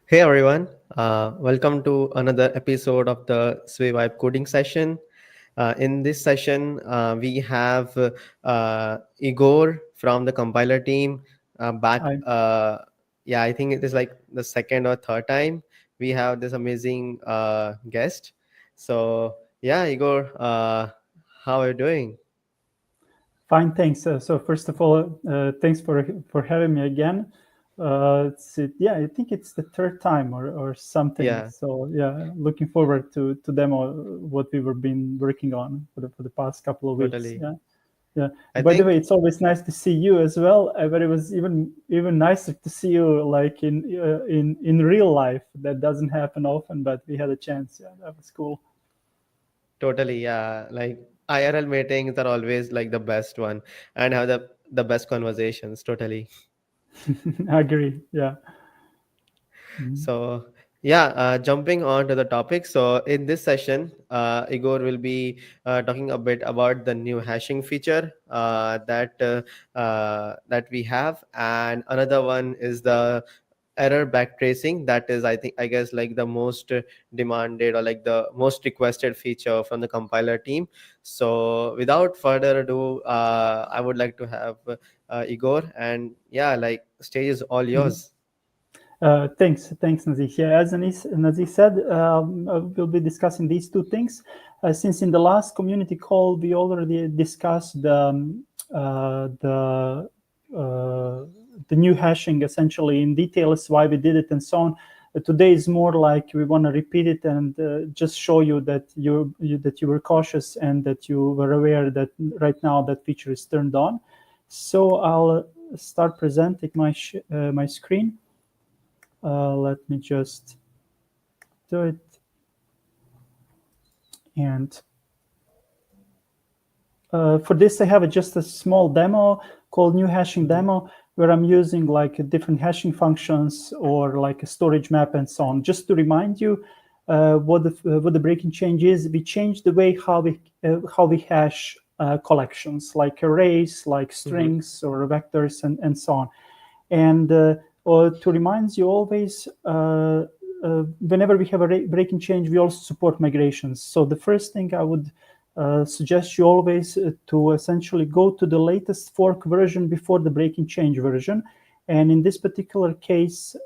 Hey everyone, welcome to another episode of the Sway Vibe coding session. In this session, we have Igor from the compiler team back. Hi. Yeah, I think it is like the second or third time we have this amazing guest. So, yeah, Igor, how are you doing? Fine, thanks. So first of all, thanks for having me again. Yeah, I think it's the third time or something. Yeah, So yeah, looking forward to demo what we were been working on for the past couple of weeks. totally. Yeah, yeah. I By the way, think it's always nice to see you as well. But it was even nicer to see you like in real life. That doesn't happen often, but we had a chance. Yeah, that was cool. totally, yeah. Like IRL meetings are always like the best one and have the best conversations. Totally. I agree. Yeah. Mhm. So yeah, jumping on to the topic. So in this session, Igor will be talking a bit about the new hashing feature that we have, and another one is the error backtracing. That is, I guess, like the most demanded or like the most requested feature from the compiler team. So without further ado, I would like to have Igor, and yeah, like stage is all Mhm. yours. Thanks, Nazi. Yeah, as Nazi said, we'll be discussing these two things. Since in the last community call we already discussed uh, the new hashing essentially in details, why we did it, and so on. Today is more like we want to repeat it and just show you that that you were cautious and that you were aware that right now that feature is turned on. So I'll start presenting my screen. Let me just do it. And for this, I have just a small demo called new hashing Mhm. demo, where I'm using like different hashing functions or like a storage map and so on. Just to remind you what the breaking change is, we changed the way how we hash collections like arrays, like Mhm. strings or vectors and so on. And or to remind you always, whenever we have a breaking change, we also support migrations. So the first thing I would suggest you always to essentially go to the latest fork version before the breaking change version. And in this particular case,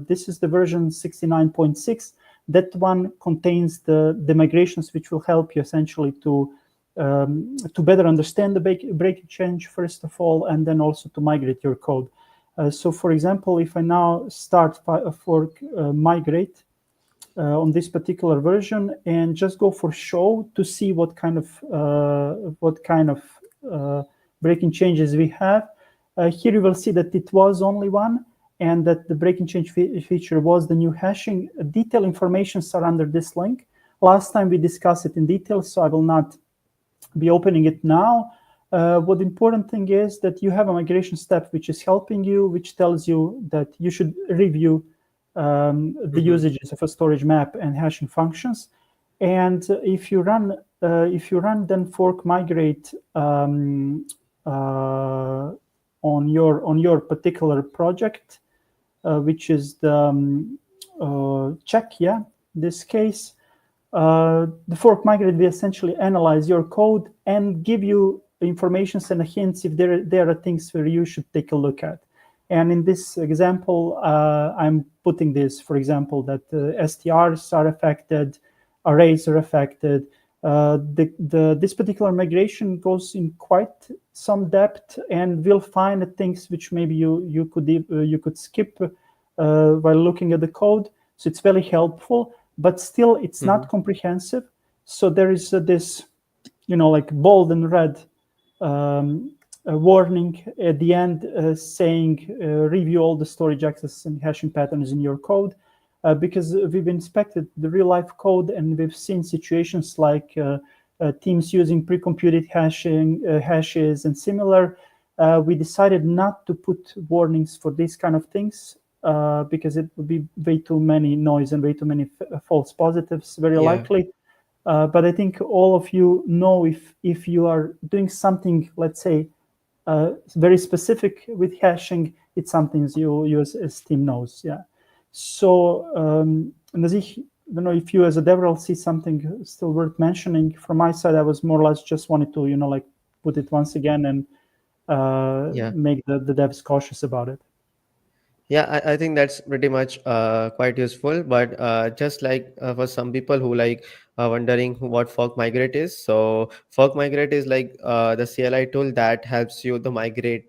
this is the version 69.6. That one contains the migrations which will help you essentially to better understand the breaking change, first of all, and then also to migrate your code. So for example, if I now start fork migrate on this particular version and just go for show to see what kind of uh, breaking changes we have, here you will see that it was only one and that the breaking change feature was the new hashing. Detail informations are under this link. Last time we discussed it in detail, so I will not be opening it now. What the important thing is that you have a migration step which is helping you, which tells you that you should review the Mhm. usages of a storage map and hashing functions. And if you run then fork migrate on your particular project, which is the check, yeah, this case, the fork migrate will essentially analyze your code and give you information and hints if there are things where you should take a look at. And in this example, I'm putting this, for example, that STRs are affected, arrays are affected. This particular migration goes in quite some depth and will find things which maybe you could skip while looking at the code. So it's very helpful, but still it's not Mhm. comprehensive. So there is this, like bold and red a warning at the end saying review all the storage access and hashing patterns in your code, because we've inspected the real life code and we've seen situations like teams using pre-computed hashes and similar. We decided not to put warnings for these kind of things because it would be way too many noise and way too many false positives, very Yeah. likely. But I think all of you know if you are doing something, let's say, very specific with hashing, it's something you as team knows. Yeah. So, Nazih, I don't know if you as a DevRel see something still worth mentioning. From my side, I was more or less just wanted to, like put it once again and Yeah. make the devs cautious about it. Yeah, I think that's pretty much quite useful. But just like for some people who like wondering what fork migrate is, so fork migrate is like the CLI tool that helps you to migrate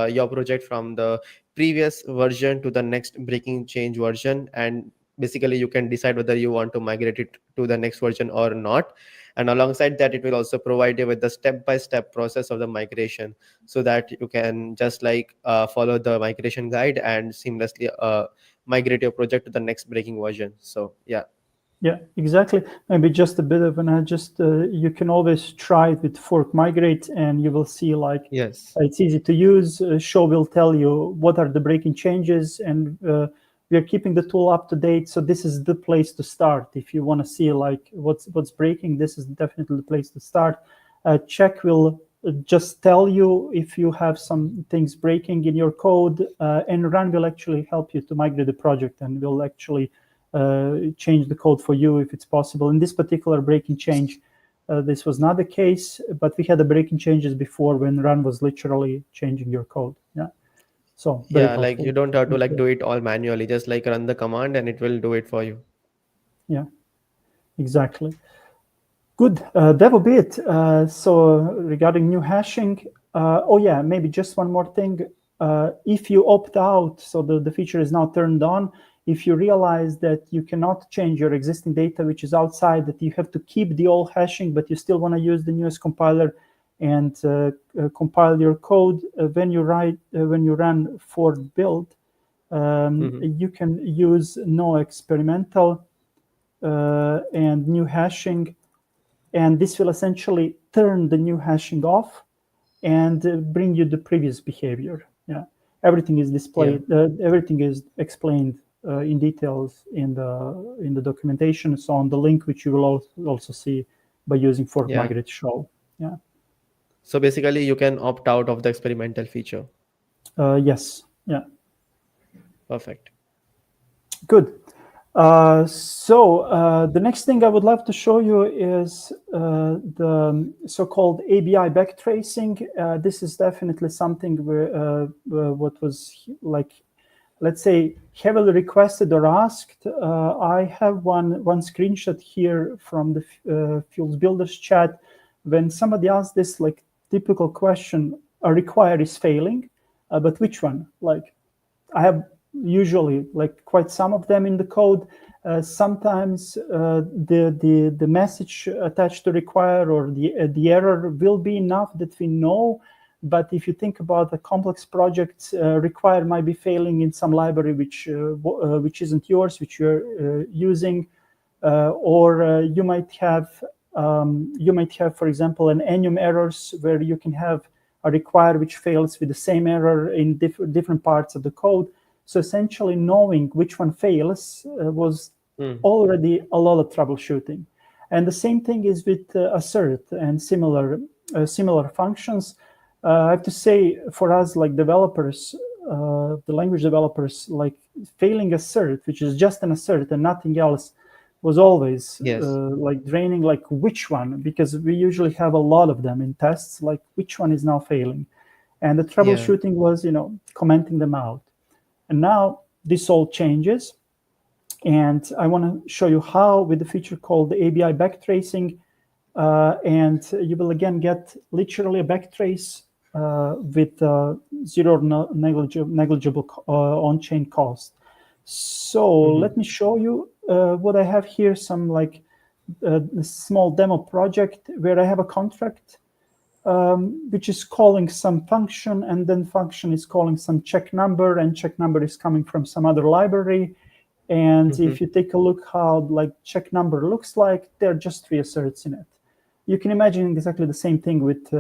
your project from the previous version to the next breaking change version, and basically you can decide whether you want to migrate it to the next version or not. And alongside that, it will also provide you with the step-by-step process of the migration, so that you can just like follow the migration guide and seamlessly migrate your project to the next breaking version. So yeah. Yeah, exactly. Maybe just a bit of an you can always try it with fork migrate, and you will see like Yes. it's easy to use. Show will tell you what are the breaking changes, and we are keeping the tool up to date. So this is the place to start if you want to see like what's breaking. This is definitely the place to start. Check will just tell you if you have some things breaking in your code, and run will actually help you to migrate the project, and will actually change the code for you if it's possible. In this particular breaking change, this was not the case, but we had the breaking changes before when run was literally changing your code. Yeah, so very Yeah, like you helpful. don't have to like do it all manually, just like run the command and it will do it for you. Yeah, exactly. Good. That will be it. So regarding new hashing, oh yeah, maybe just one more thing. If you opt out, so the feature is now turned on, if you realize that you cannot change your existing data, which is outside, that you have to keep the old hashing, but you still want to use the newest compiler and compile your code, when you run for build, you can use no experimental and new hashing, and this will essentially turn the new hashing off and bring you the previous behavior. Yeah, everything is displayed. Yeah. Everything is explained in details in the documentation. So on the link, which you will also see by using fork Yeah. migrate show. Yeah. So basically you can opt out of the experimental feature. Yes. Yeah. Perfect. Good. So the next thing I would love to show you is the so-called ABI backtracing. This is definitely something where what was like, let's say, heavily requested or asked. I have one screenshot here from the Fuels Builders chat when somebody asked this like typical question: a require is failing, but which one? Like, I have usually like quite some of them in the code. Sometimes the message attached to require or the error will be enough that we know. But if you think about the complex projects, require might be failing in some library which isn't yours, which you're using, or you might have, for example, an enum errors where you can have a require which fails with the same error in different parts of the code. So essentially knowing which one fails was already a lot of troubleshooting. And the same thing is with assert and similar functions. I have to say, for us like developers, the language developers, like failing assert, which is just an assert and nothing else, was always Yes. like draining. Like, which one? Because we usually have a lot of them in tests. Like, which one is now failing? And the Yeah. troubleshooting was, commenting them out. And now this all changes. And I want to show you how with the feature called the ABI backtracing. And you will again get literally a backtrace with zero negligible on-chain cost. So let me show you what I have here, some like a small demo project where I have a contract which is calling some function, and then function is calling some check number, and check number is coming from some other library. And if you take a look how like check number looks like, there are just 3 asserts in it. You can imagine exactly the same thing with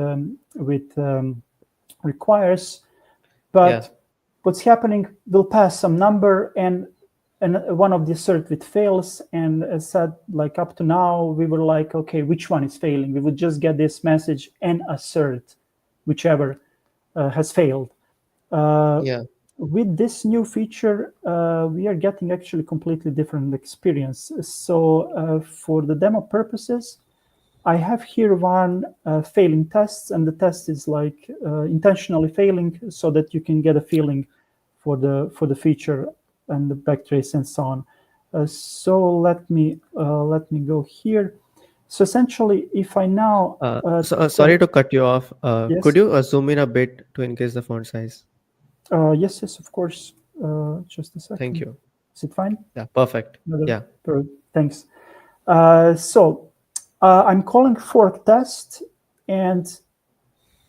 requires, but what's happening, will pass some number, and one of the assert with fails. And as said, like up to now, we were like, okay, which one is failing? We would just get this message and assert whichever has failed. Yeah. with this new feature, we are getting actually completely different experience. So for the demo purposes, I have here one failing test, and the test is like intentionally failing so that you can get a feeling for the feature and the backtrace and so on. So let me go here. So essentially, if I now Sorry to cut you off. Yes. Could you zoom in a bit to increase the font size? Yes, of course. Just a second. Thank you. Is it fine? Yeah, perfect. Yeah. Thanks. So I'm calling fork test, and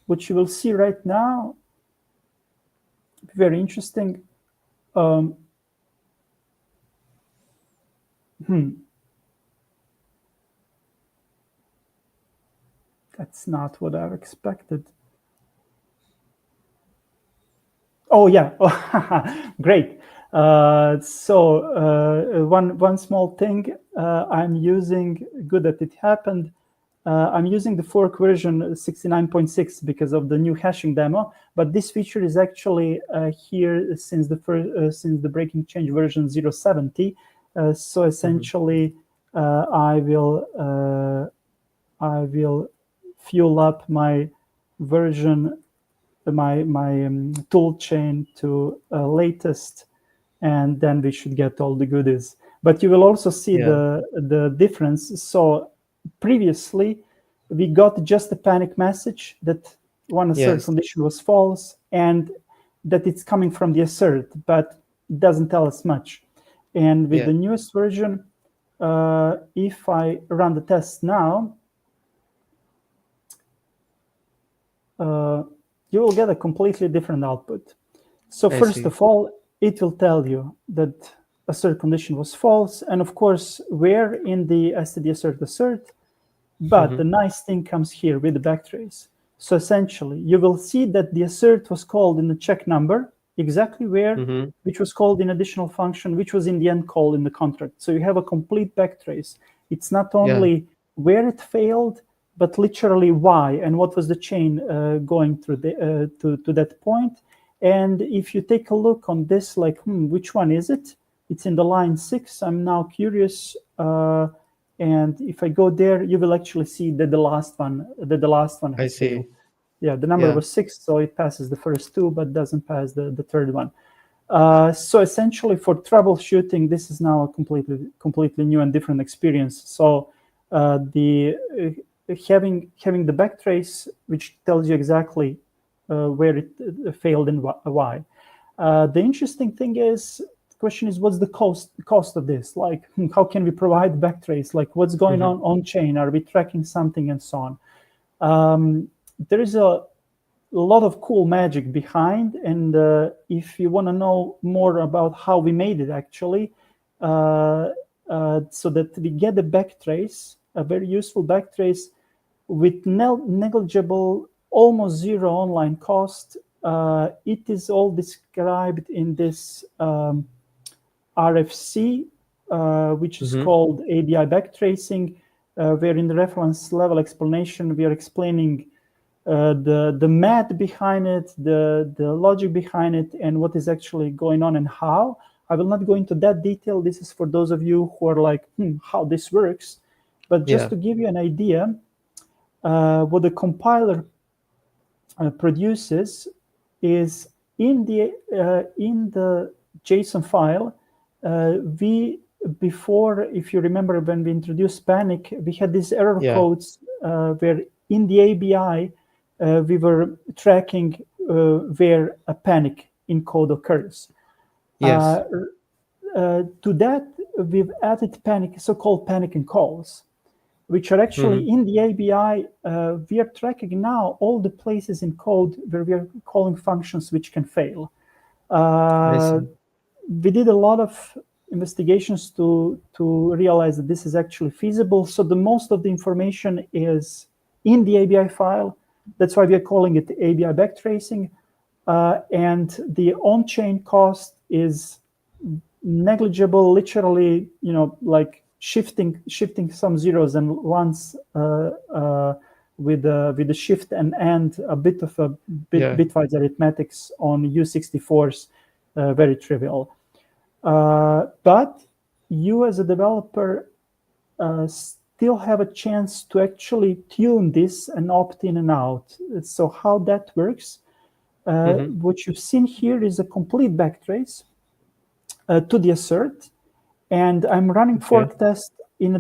what you will see right now, very interesting. That's not what I've expected. Oh yeah, great. So one small thing I'm using, good that it happened. I'm using the fork version 69.6 because of the new hashing demo, but this feature is actually here since the breaking change version 070. So essentially, I will fuel up my version, my tool chain to latest, and then we should get all the goodies. But you will also see the difference. So previously, we got just a panic message that one assert condition was false and that it's coming from the assert, but it doesn't tell us much. And with the newest version, if I run the test now, you will get a completely different output. So first of all, it will tell you that assert condition was false, and of course, where in the std assert. But the nice thing comes here with the backtrace. So essentially, you will see that the assert was called in the check number, exactly where, which was called in additional function, which was in the end call in the contract. So you have a complete backtrace. It's not only where it failed, but literally why and what was the chain going through to that point. And if you take a look on this, like, which one is it? It's in the line 6. I'm now curious. And if I go there, you will actually see that the last one has failed. Yeah, the number was 6, so it passes the first 2, but doesn't pass the third one. So essentially, for troubleshooting, this is now a completely new and different experience. So having the backtrace, which tells you exactly where it failed and why. The interesting thing is, the question is, what's the cost of this? Like, how can we provide backtrace? Like, what's going on chain? Are we tracking something and so on? There is a lot of cool magic behind, and if you want to know more about how we made it actually, so that we get a backtrace, a very useful backtrace with negligible, almost zero online cost. It is all described in this RFC, which is called ABI backtracing, where in the reference level explanation, we are explaining the math behind it, the logic behind it, and what is actually going on and how. I will not go into that detail. This is for those of you who are like, how this works. But just to give you an idea, what the compiler produces is in the JSON file. Before, if you remember, when we introduced Panic, we had these error codes where in the ABI we were tracking where a panic in code occurs. To that, we've added so-called panic calls, which are actually in the ABI. We are tracking now all the places in code where we are calling functions which can fail. We did a lot of investigations to realize that this is actually feasible. So the most of the information is in the ABI file. That's why we are calling it ABI backtracing. And the on-chain cost is negligible, literally, like shifting some zeros and ones with the shift and a bit of bitwise arithmetics on U64s very trivial. But you as a developer still have a chance to actually tune this and opt in and out. So how that works, what you've seen here is a complete backtrace to the assert, and I'm running fork test in a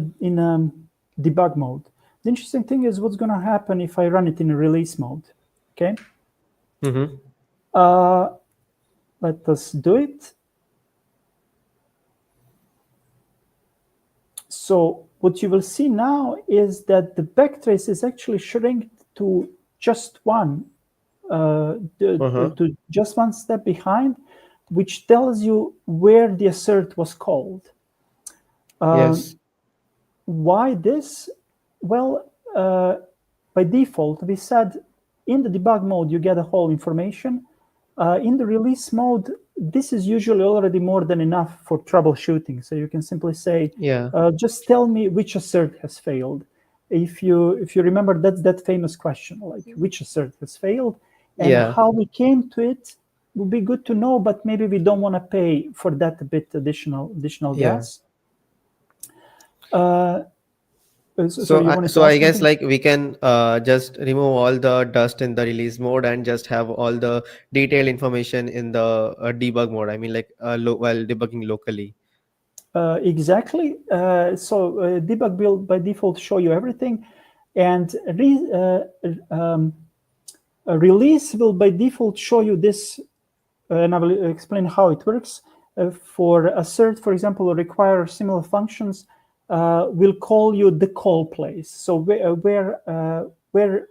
debug mode. The interesting thing is what's going to happen if I run it in a release mode. Okay. Let us do it. So what you will see now is that the backtrace is actually shrinked to just one, to just one step behind, which tells you where the assert was called. Yes. Why this? Well, by default, we said in the debug mode, you get the whole information. In the release mode, this is usually already more than enough for troubleshooting. So you can simply say, just tell me which assert has failed. If you remember, that's that famous question, like which assert has failed, and how we came to it would be good to know, but maybe we don't want to pay for that a bit additional gas. So I guess like we can just remove all the dust in the release mode and just have all the detailed information in the debug mode. I mean, like while debugging locally. Exactly. So debug build by default show you everything, and release will by default show you this, and I will explain how it works. For assert, for example, or require similar functions, will call you the call place. So where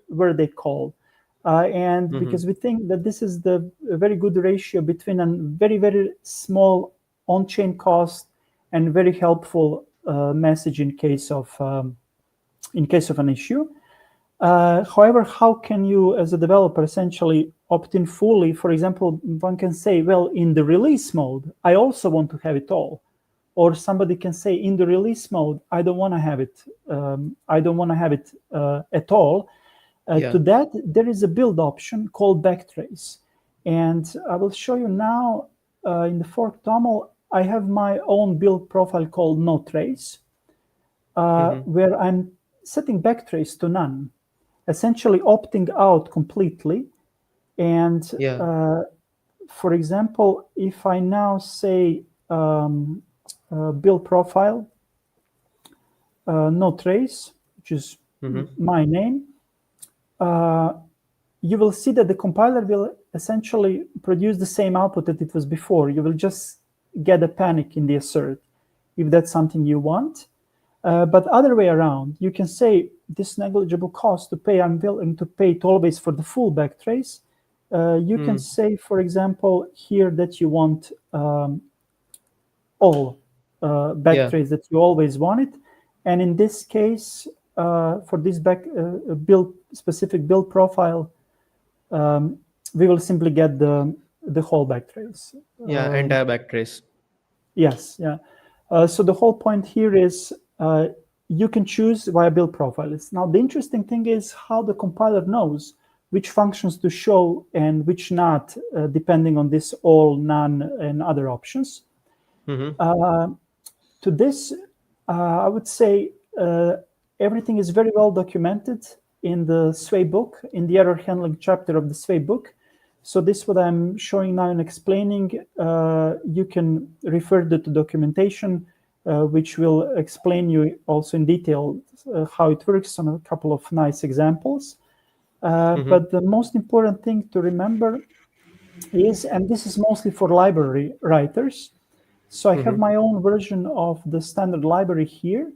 were they called? And because we think that this is the very good ratio between a very, very small on-chain cost and very helpful message in case of an issue. However, how can you, as a developer, essentially opt in fully? For example, one can say, well, in the release mode, I also want to have it all. Or somebody can say, in the release mode, I don't want to have it. I don't want to have it at all. To that, there is a build option called backtrace. And I will show you now in the fork toml, I have my own build profile called no trace, where I'm setting backtrace to none, essentially opting out completely. And for example, if I now say build profile, no trace, which is my name, you will see that the compiler will essentially produce the same output that it was before. You will just get a panic in the assert if that's something you want. But other way around, you can say this negligible cost to pay, I'm willing to pay it always for the full backtrace. You can say, for example, here that you want all backtrace that you always wanted. And in this case, for this specific build profile, we will simply get the whole backtrace. Entire backtrace. Yes, so the whole point here is you can choose via build profiles. Now, the interesting thing is how the compiler knows which functions to show and which not, depending on this all, none, and other options. To this, I would say everything is very well documented in the Sway book, in the error handling chapter of the Sway book. So this, what I'm showing now and explaining, you can refer to the documentation, which will explain you also in detail how it works on a couple of nice examples. But the most important thing to remember is, and this is mostly for library writers, so I have my own version of the standard library here,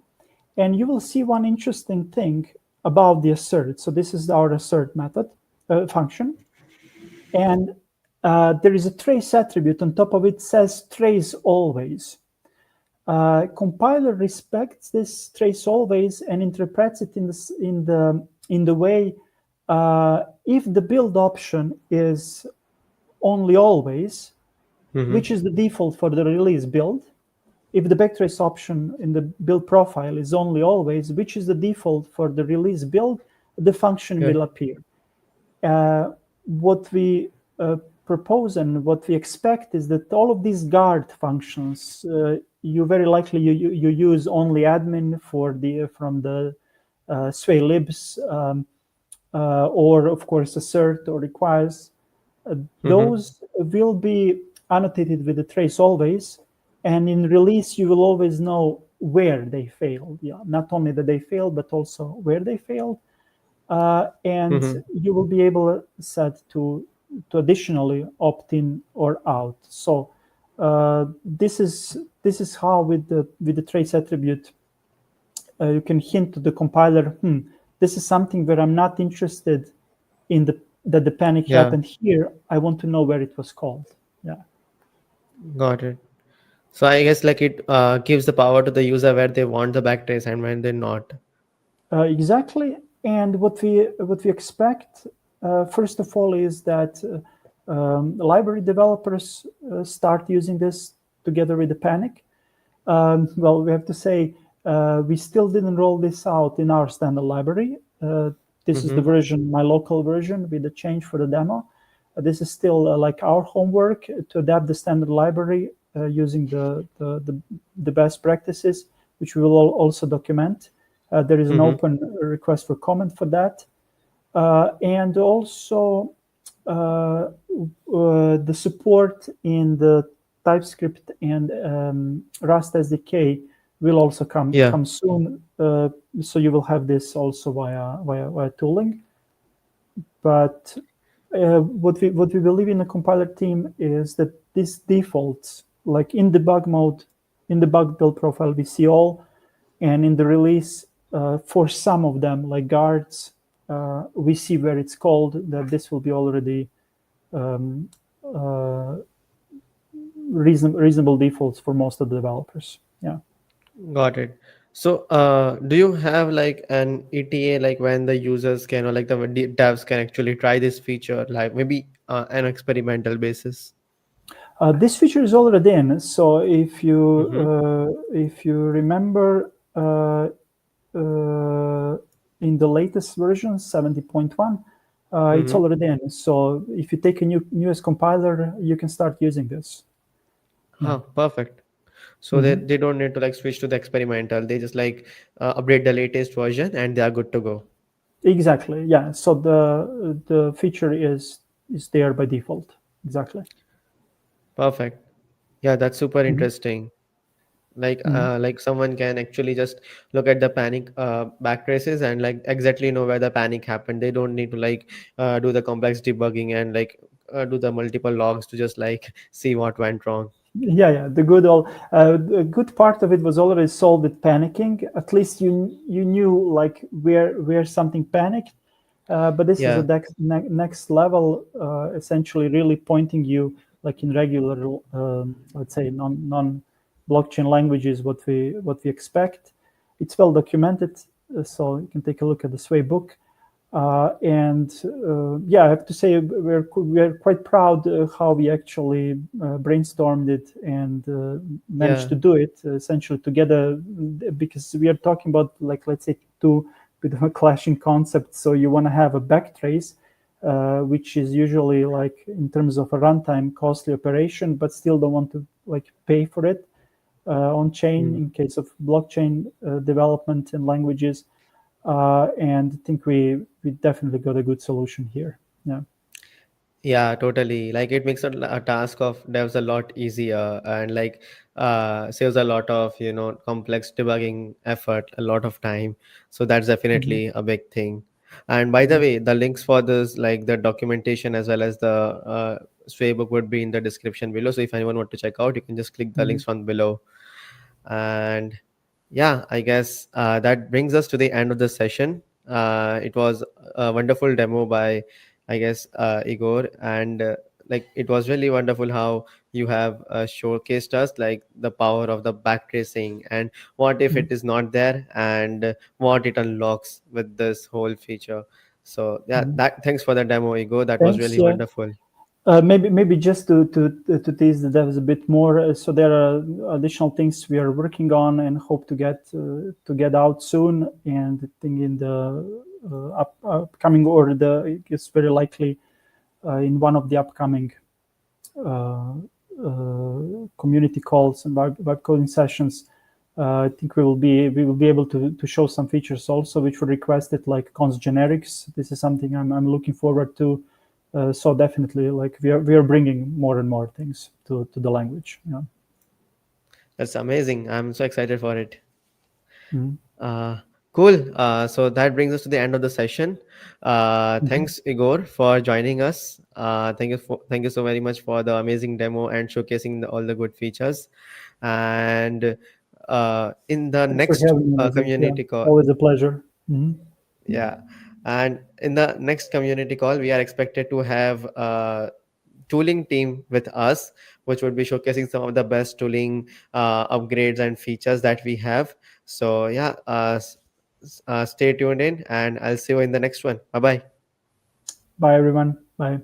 and you will see one interesting thing about the assert. So this is our assert method function, and there is a trace attribute on top of it, says trace always. Compiler respects this trace always and interprets it in the way if the build option is only always, which is the default for the release build. If the backtrace option in the build profile is only always, which is the default for the release build, the function will appear. What we propose and what we expect is that all of these guard functions, you very likely you use only admin from the sway libs, or of course assert or requires. Those will be annotated with the trace always, and in release you will always know where they failed. Yeah, not only that they failed, but also where they failed, and you will be able to set to additionally opt in or out. So this is how with the trace attribute you can hint to the compiler, this is something where I'm not interested in that the panic Yeah, happened here. I want to know where it was called. Yeah. got it. So I guess like it gives the power to the user where they want the backtrace and when they're not. Exactly. And what we expect, first of all, is that library developers start using this together with the panic. Well, we have to say we still didn't roll this out in our standard library. This is the version, my local version, with the change for the demo. This is still like our homework to adapt the standard library using the best practices, which we will also document. There is an open request for comment for that. And also the support in the TypeScript and Rust SDK will also come soon. So you will have this also via tooling. But what we believe in the compiler team is that these defaults, like in debug mode, in the bug build profile, we see all, and in the release, for some of them, like guards, we see where it's called, that this will be already reasonable defaults for most of the developers. Yeah. Got it. So, do you have like an ETA, like when the users can, or like the devs can actually try this feature, like maybe an experimental basis? This feature is already in. So if you remember, in the latest version 70.1, it's already in. So if you take a newest compiler, you can start using this. Huh, perfect. So they don't need to like switch to the experimental. They just like update the latest version and they are good to go. Exactly. Yeah. So the feature is there by default. Exactly. Perfect. Yeah, that's super interesting. Like someone can actually just look at the panic backtraces and like exactly know where the panic happened. They don't need to like do the complex debugging and like do the multiple logs to just like see what went wrong. Yeah. The good part of it was already solved with panicking. At least you knew like where something panicked. But this is Yeah, a next level, essentially really pointing you like in regular, let's say non blockchain languages, what we expect. It's well documented, so you can take a look at the Sway book. And yeah, I have to say we're quite proud how we actually brainstormed it and managed yeah, to do it essentially together, because we are talking about, like, let's say, two bit of a clashing concept. So you want to have a backtrace, which is usually, like, in terms of a runtime, costly operation, but still don't want to like pay for it on chain in case of blockchain development and languages. And I think we definitely got a good solution here. Yeah. yeah, totally. Like it makes a task of devs a lot easier and like saves a lot of complex debugging effort, a lot of time. So that's definitely a big thing. And by the way, the links for this, like the documentation as well as the Sway book, would be in the description below. So if anyone want to check out, you can just click the links from below. And yeah, I guess that brings us to the end of the session. It was a wonderful demo by, I guess, Igor, and like it was really wonderful how you have showcased us like the power of the backtracing and what if it is not there and what it unlocks with this whole feature. So yeah, that thanks for the demo, Igor. That was Thanks. really Yeah. wonderful. Maybe just to tease the devs a bit more. So there are additional things we are working on and hope to get out soon. And I think in the upcoming, or it's very likely in one of the upcoming community calls and vibe coding sessions, I think we will be able to show some features also which were requested, like const generics. This is something I'm looking forward to. So definitely, like we are bringing more and more things to the language. Yeah. That's amazing. I'm so excited for it. Mhm. Uh, cool. So that brings us to the end of the session. Mhm. Thanks, Igor, for joining us. Thank you so very much for the amazing demo and showcasing all the good features. And in the Thanks for next having me, Nazir. Yeah, community call, always a pleasure. Mhm. yeah, and in the next community call, we are expected to have tooling team with us, which would be showcasing some of the best tooling upgrades and features that we have. So yeah, stay tuned in, and I'll see you in the next one. Bye bye. Bye, everyone. Bye.